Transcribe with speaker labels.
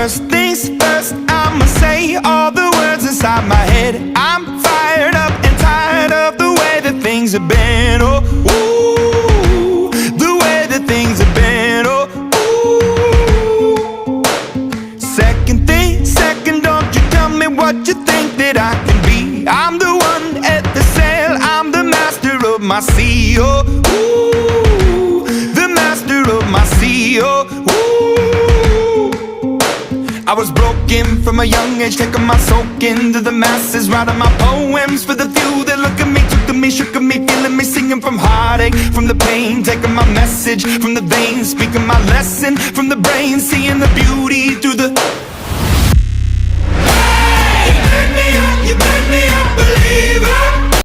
Speaker 1: First things first, I'ma say all the words inside my head. I'm fired up and tired of the way that things have been. Oh, ooh, the way that things have been. Oh, ooh. Second thing, second, don't you tell me what you think that I can be. I'm the one at the sail, I'm the master of my sea. Oh, ooh, the master of my sea. Oh, ooh. I was broken from a young age, taking my soak into the masses, writing my poems for the few that look at me, took to me, shook at me, feeling me, singing from heartache, from the pain, taking my message from the veins, speaking my lesson from the brain, seeing the beauty through the